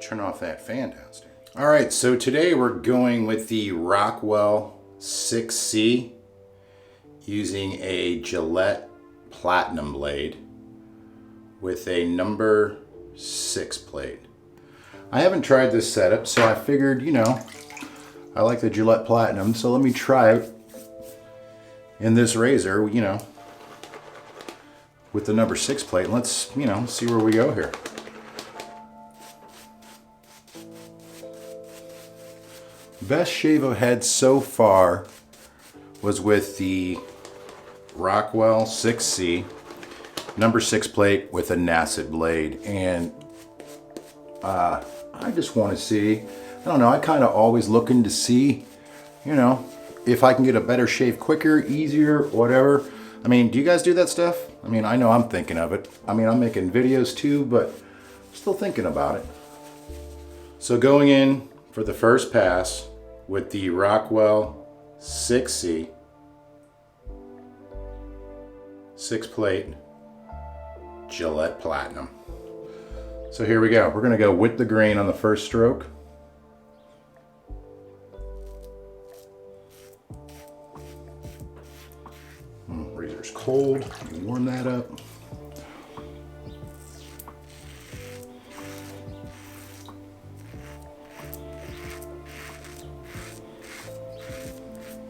Turn off that fan downstairs. All right, so today we're going with the Rockwell 6C using a Gillette Platinum blade with a number 6 blade. I haven't tried this setup, so I figured, you know, I like the Gillette Platinum, so let me try it in this razor, you know, with the number 6 plate. Let's, you know, see where we go here. Best shave I've had so far was with the Rockwell 6C number 6 plate with a Nasset blade, and I just want to see, I don't know, I kind of always looking to see, you know, if I can get a better shave quicker, easier, whatever. I mean, do you guys do that stuff? I mean, I know I'm thinking of it. I mean, I'm making videos too, but still thinking about it. So going in for the first pass with the Rockwell 6C 6 plate Gillette Platinum. So here we go. We're gonna go with the grain on the first stroke. Razor's cold. Let me warm that up.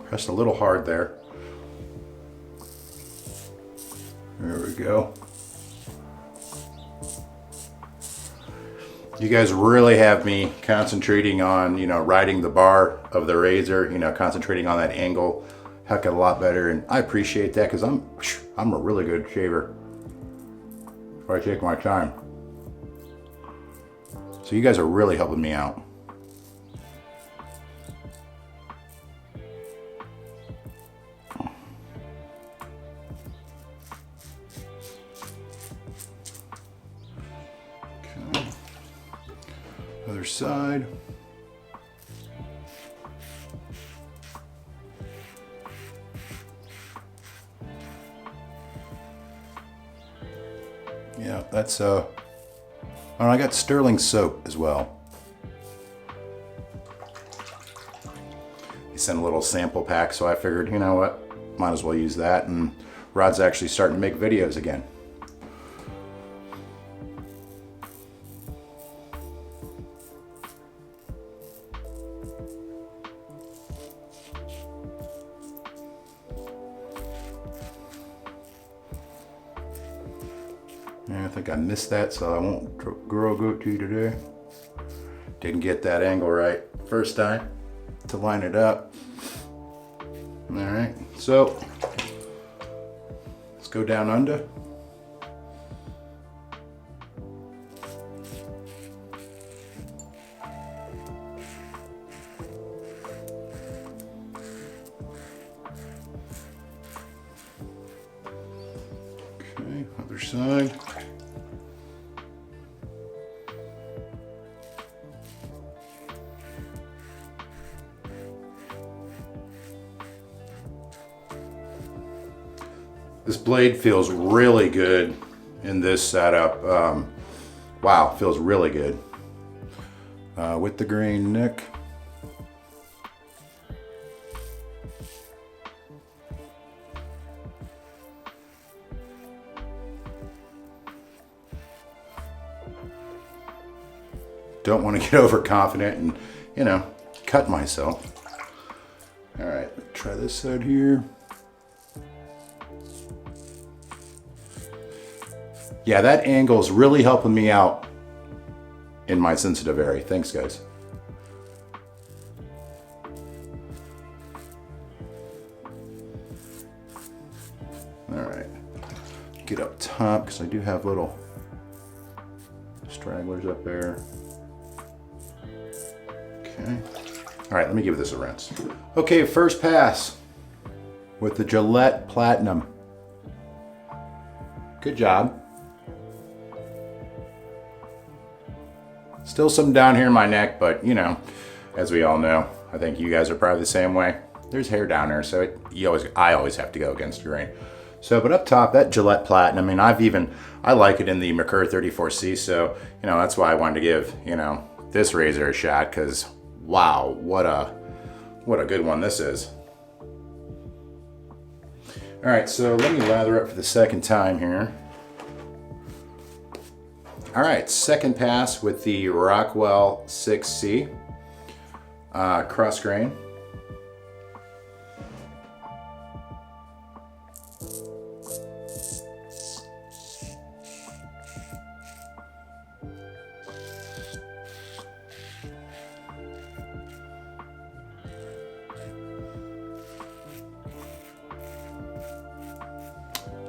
Pressed a little hard there. There we go. You guys really have me concentrating on, you know, riding the bar of the razor, you know, concentrating on that angle heck of a lot better, and I appreciate that because I'm a really good shaver if I take my time. So you guys are really helping me out. Okay. Other side. Yeah, that's oh, I got sterling soap as well. They sent a little sample pack, so I figured, you know what, might as well use that. And Rod's actually starting to make videos again. Yeah, I think I missed that, so I won't go to you today. Didn't get that angle right first time to line it up. All right, so let's go down under. Okay, other side. This blade feels really good in this setup. Wow, feels really good. With the grain nick. Don't want to get overconfident and, you know, cut myself. All right, try this side here. Yeah, that angle is really helping me out in my sensitive area. Thanks, guys. All right, get up top because I do have little stragglers up there. Okay. All right, let me give this a rinse. Okay, first pass with the Gillette Platinum. Good job. Still some down here in my neck, but you know, as we all know, I think you guys are probably the same way. There's hair down there, so I always have to go against the grain. So, but up top, that Gillette Platinum, I mean, I like it in the Merkur 34C, so, you know, that's why I wanted to give, you know, this razor a shot, because wow, what a good one this is. All right, so let me lather up for the second time here. All right, second pass with the Rockwell 6C cross grain.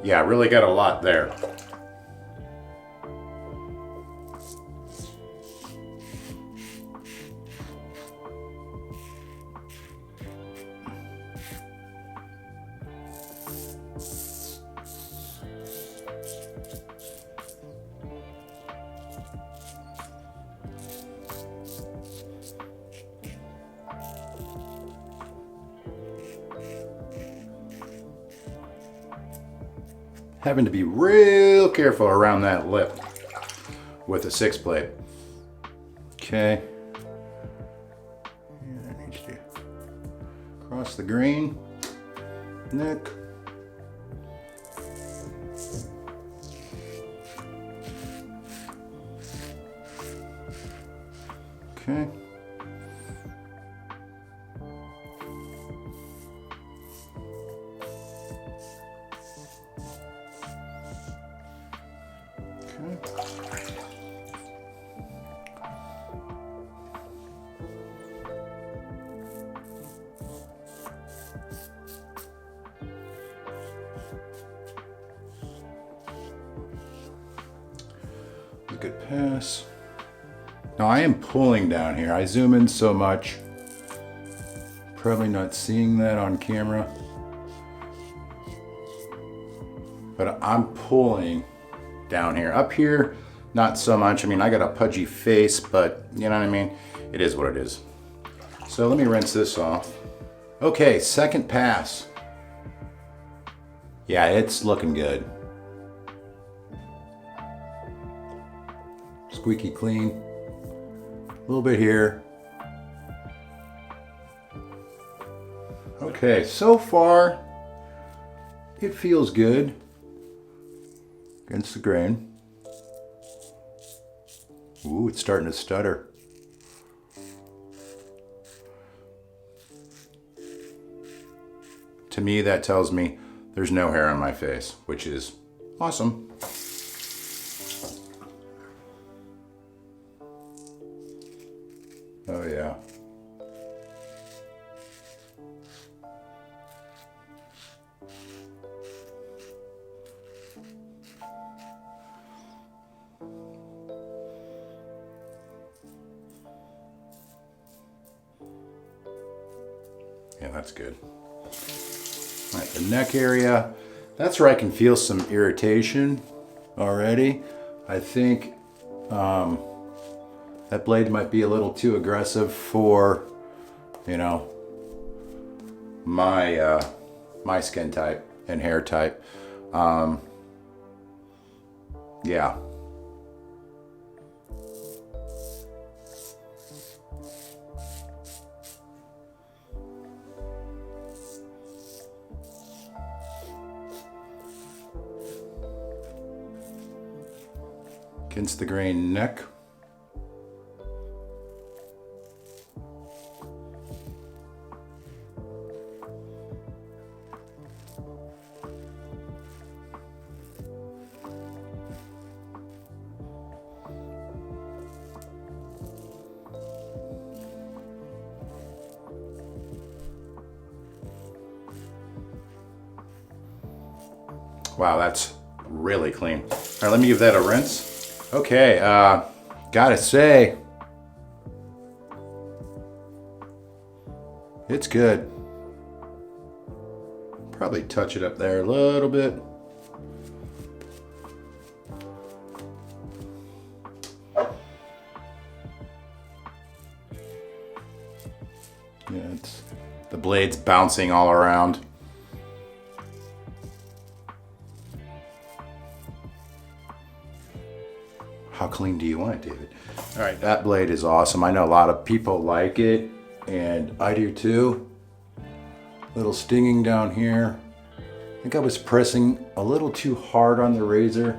Yeah, really got a lot there. Having to be real careful around that lip with a 6 plate. Okay. And I need to cross the grain, neck. Okay. Good pass. Now I am pulling down here. I zoom in so much. Probably not seeing that on camera. But I'm pulling down here. Up here, not so much. I mean, I got a pudgy face, but you know what I mean? It is what it is. So let me rinse this off. Okay, second pass. Yeah, it's looking good. Squeaky clean. A little bit here. Okay, so far it feels good against the grain. Ooh, it's starting to stutter. To me, that tells me there's no hair on my face, which is awesome. Oh yeah. Yeah, that's good. All right, the neck area, that's where I can feel some irritation already. I think that blade might be a little too aggressive for, you know, my my skin type and hair type. Yeah. Against the grain neck. Wow, that's really clean. All right, let me give that a rinse. Okay, gotta say, it's good. Probably touch it up there a little bit. Yeah, it's, the blade's bouncing all around. How clean do you want it, David? All right, that blade is awesome. I know a lot of people like it, and I do too. Little stinging down here. I think I was pressing a little too hard on the razor.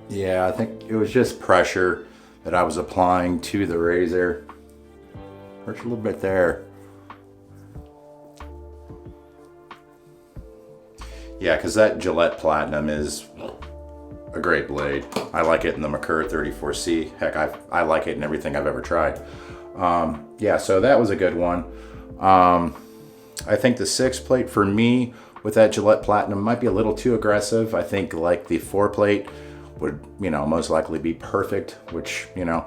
Yeah, I think it was just pressure that I was applying to the razor. Hurts a little bit there. Yeah, because that Gillette Platinum is a great blade. I like it in the Merkur 34C. Heck, I like it in everything I've ever tried. Yeah, so that was a good one. I think the 6 plate for me with that Gillette Platinum might be a little too aggressive. I think like the 4 plate would, you know, most likely be perfect, which, you know,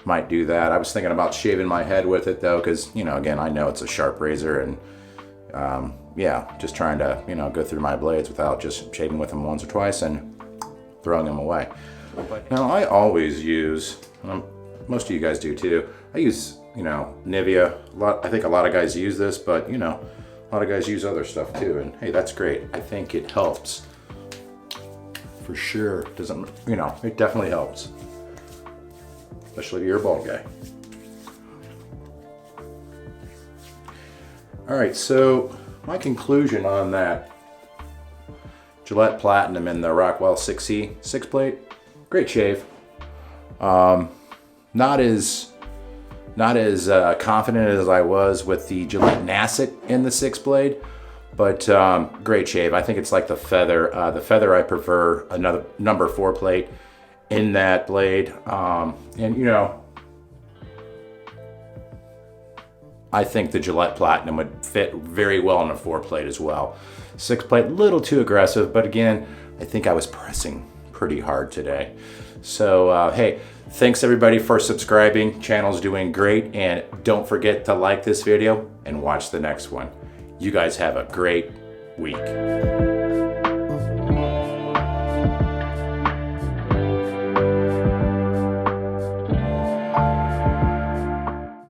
might do that. I was thinking about shaving my head with it though, because, you know, again, I know it's a sharp razor, and yeah, just trying to, you know, go through my blades without just shaving with them once or twice and throwing them away. Now I always use, most of you guys do too, I use, you know, Nivea. I think a lot of guys use this, but you know, a lot of guys use other stuff too, and hey, that's great. I think it helps for sure. Doesn't, you know, it definitely helps, especially if you're a bald guy. All right, so my conclusion on that Gillette Platinum and the Rockwell 6C 6 plate, great shave. Not as confident as I was with the Gillette Nasset in the 6 blade, but great shave. I think it's like the feather. The feather, I prefer another number 4 plate in that blade, and you know, I think the Gillette Platinum would fit very well on a 4 plate as well. 6 plate, a little too aggressive, but again, I think I was pressing pretty hard today. So hey, thanks everybody for subscribing. Channel's doing great, and don't forget to like this video and watch the next one. You guys have a great week.